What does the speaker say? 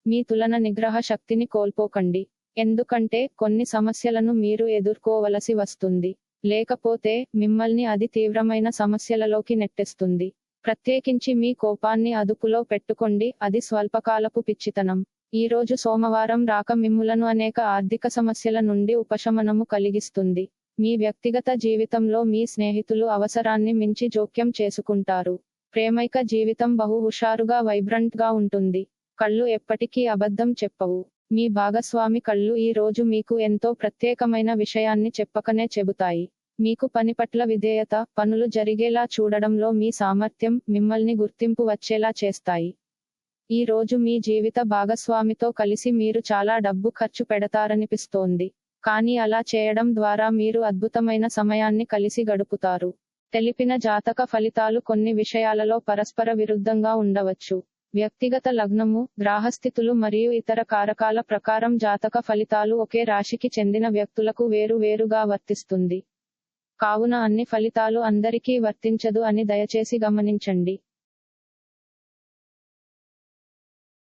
మీ తులన నిగ్రహ శక్తిని కోల్పోకండి. ఎందుకంటే కొన్ని సమస్యలను మీరు ఎదుర్కోవలసి వస్తుంది. లేకపోతే మిమ్మల్ని అది తీవ్రమైన సమస్యలలోకి నెట్టేస్తుంది. ప్రత్యేకించి మీ కోపాన్ని అదుపులో పెట్టుకోండి, అది స్వల్పకాలపు పిచ్చితనం. ఈ రోజు సోమవారం రాక మిమ్ములను అనేక ఆర్థిక సమస్యల నుండి ఉపశమనము కలిగిస్తుంది. మీ వ్యక్తిగత జీవితంలో మీ స్నేహితులు అవసరాన్ని మించి జోక్యం చేసుకుంటారు. ప్రేమైక జీవితం బహు హుషారుగా వైబ్రంట్ గా ఉంటుంది. కళ్ళు ఎప్పటికీ అబద్ధం చెప్పవు. మీ భాగస్వామి కళ్ళు ఈ రోజు మీకు ఎంతో ప్రత్యేకమైన విషయాన్ని చెప్పకనే చెబుతాయి. మీకు పని పట్ల విధేయత, పనులు జరిగేలా చూడడంలో మీ సామర్థ్యం మిమ్మల్ని గుర్తింపు వచ్చేలా చేస్తాయి. ఈ రోజు మీ జీవిత భాగస్వామితో కలిసి మీరు చాలా డబ్బు ఖర్చు పెడతారనిపిస్తోంది. కానీ అలా చేయడం ద్వారా మీరు అద్భుతమైన సమయాన్ని కలిసి గడుపుతారు. తెలిపిన జాతక ఫలితాలు కొన్ని విషయాలలో పరస్పర విరుద్ధంగా ఉండవచ్చు. వ్యక్తిగత లగ్నము, గ్రహస్థితులు మరియు ఇతర కారకాల ప్రకారం జాతక ఫలితాలు ఒకే రాశికి చెందిన వ్యక్తులకు వేరు వేరుగా వర్తిస్తుంది. కావున అన్ని ఫలితాలు అందరికీ వర్తించదు అని దయచేసి గమనించండి.